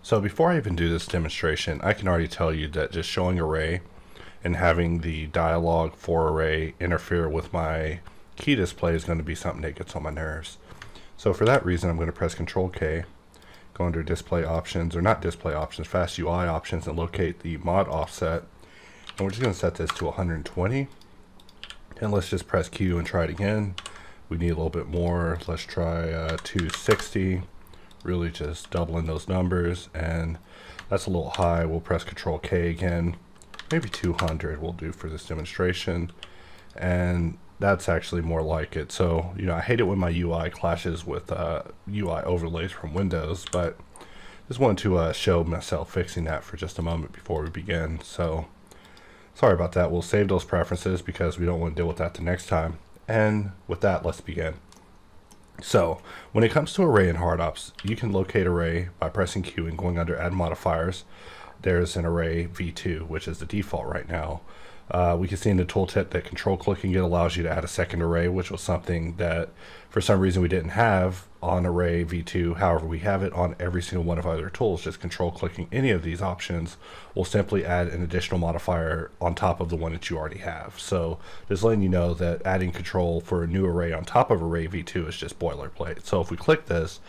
So before I even do this demonstration, I can already tell you that just showing array and having the dialog for array interfere with my key display is going to be something that gets on my nerves. So for that reason, I'm going to press Control K, go under display options, or not display options, fast UI options, and locate the mod offset. And we're just going to set this to 120. And let's just press Q and try it again. We need a little bit more. Let's try 260. Really just doubling those numbers, and that's a little high. We'll press Control K again. Maybe 200 will do for this demonstration, and that's actually more like it. So, you know, I hate it when my UI clashes with UI overlays from Windows, but just wanted to show myself fixing that for just a moment before we begin. So, sorry about that. We'll save those preferences because we don't want to deal with that the next time. And with that, let's begin. So, when it comes to array in HardOps, you can locate array by pressing Q and going under Add Modifiers. There's an array v2, which is the default right now. We can see in the tooltip that control clicking it allows you to add a second array, which was something that for some reason we didn't have on array v2. However, we have it on every single one of our other tools. Just control clicking any of these options will simply add an additional modifier on top of the one that you already have. So just letting you know that adding control for a new array on top of array v2 is just boilerplate. So if we click this,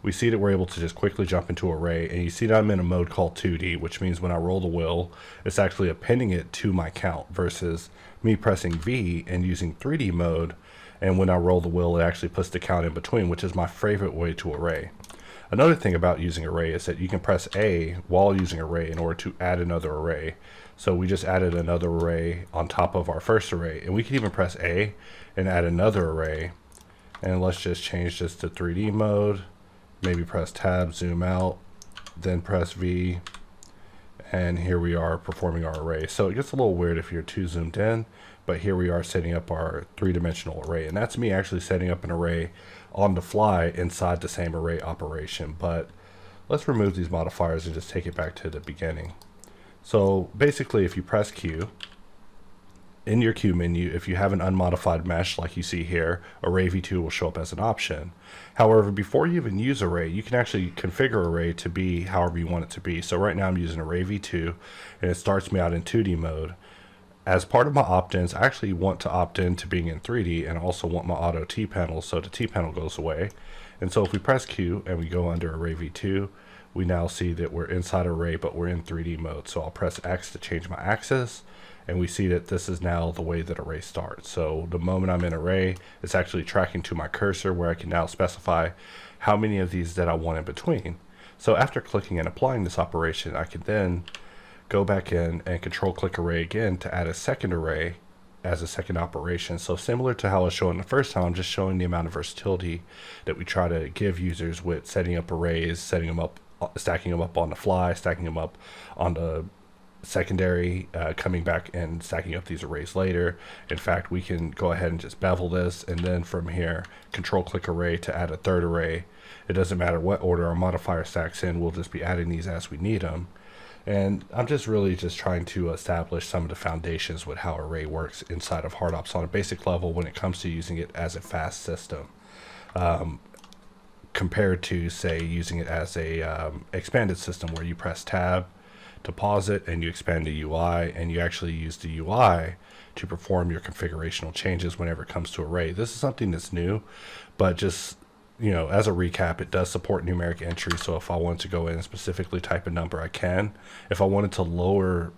we see that we're able to just quickly jump into array, and you see that I'm in a mode called 2D, which means when I roll the wheel, it's actually appending it to my count versus me pressing V and using 3D mode, and when I roll the wheel, it actually puts the count in between, which is my favorite way to array. Another thing about using array is that you can press A while using array in order to add another array. So we just added another array on top of our first array, and we can even press A and add another array. And let's just change this to 3D mode. Maybe press tab, zoom out, then press V, and here we are performing our array. So it gets a little weird if you're too zoomed in, but here we are setting up our three-dimensional array, and that's me actually setting up an array on the fly inside the same array operation. But let's remove these modifiers and just take it back to the beginning. So basically, if you press Q, in your Q menu, if you have an unmodified mesh like you see here, array v2 will show up as an option. However, before you even use array, you can actually configure array to be however you want it to be. So right now I'm using array v2, and it starts me out in 2D mode. As part of my opt-ins, I actually want to opt in to being in 3D, and I also want my auto T panel, so the T panel goes away. And so if we press Q and we go under array v2, we now see that we're inside array, but we're in 3D mode. So I'll press X to change my axis, and we see that this is now the way that array starts. So the moment I'm in array, it's actually tracking to my cursor, where I can now specify how many of these that I want in between. So after clicking and applying this operation, I can then go back in and control click array again to add a second array as a second operation. So similar to how I was showing the first time, I'm just showing the amount of versatility that we try to give users with setting up arrays, setting them up, stacking them up on the fly, stacking them up on the secondary, coming back and stacking up these arrays later. In fact, we can go ahead and just bevel this, and then from here control click array to add a third array. It doesn't matter what order our modifier stacks in, we'll just be adding these as we need them. And I'm just really just trying to establish some of the foundations with how array works inside of HardOps on a basic level when it comes to using it as a fast system, compared to say using it as a expanded system where you press tab to pause it and you expand the UI, and you actually use the UI to perform your configurational changes whenever it comes to array. This is something that's new, but just, you know, as a recap, it does support numeric entry. So if I wanted to go in and specifically type a number, I can. If I wanted to lower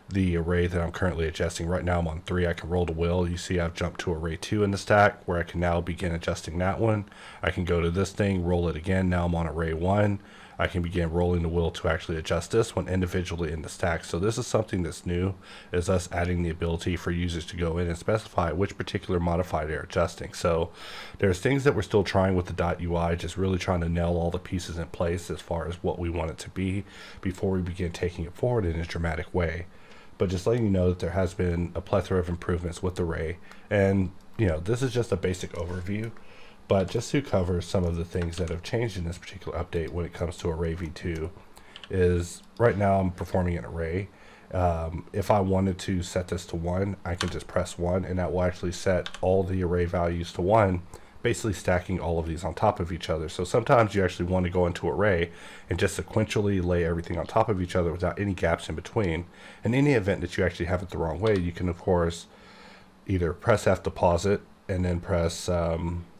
the array that I'm currently adjusting, right now I'm on 3, I can roll the wheel. You see I've jumped to array 2 in the stack, where I can now begin adjusting that one. I can go to this thing, roll it again. Now I'm on array 1. I can begin rolling the wheel to actually adjust this one individually in the stack. So this is something that's new, is us adding the ability for users to go in and specify which particular modifier they're adjusting. So there's things that we're still trying with the .ui, just really trying to nail all the pieces in place as far as what we want it to be before we begin taking it forward in a dramatic way. But just letting you know that there has been a plethora of improvements with array, and you know, this is just a basic overview. But just to cover some of the things that have changed in this particular update when it comes to array v2 is right now I'm performing an array. If I wanted to set this to 1, I can just press 1, and that will actually set all the array values to 1 basically stacking all of these on top of each other. So sometimes you actually want to go into array and just sequentially lay everything on top of each other without any gaps in between. In any event that you actually have it the wrong way, you can of course either press F to pause it and then press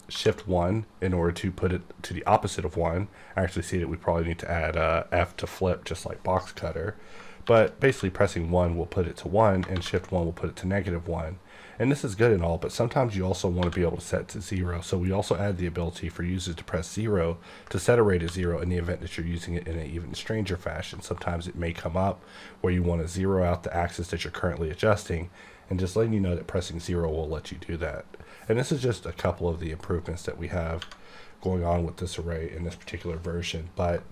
Shift 1 in order to put it to the opposite of 1. I actually see that we probably need to add F to flip, just like Boxcutter. But basically pressing 1 will put it to 1 and Shift 1 will put it to -1. And this is good and all, but sometimes you also want to be able to set it to 0. So we also add the ability for users to press 0 to set a ray to 0 in the event that you're using it in an even stranger fashion. Sometimes it may come up where you want to zero out the axis that you're currently adjusting, and just letting you know that pressing 0 will let you do that. And this is just a couple of the improvements that we have going on with this array in this particular version, but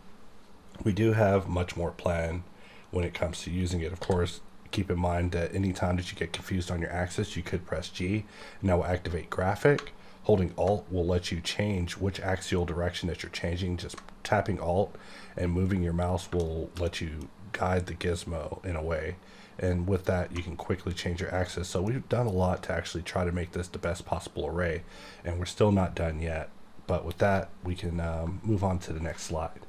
we do have much more planned when it comes to using it. Of course, keep in mind that anytime that you get confused on your axis, you could press G, and that will activate graphic. Holding Alt will let you change which axial direction that you're changing. Just tapping Alt and moving your mouse will let you guide the gizmo in a way. And with that, you can quickly change your axis. So we've done a lot to actually try to make this the best possible array, and we're still not done yet. But with that, we can move on to the next slide.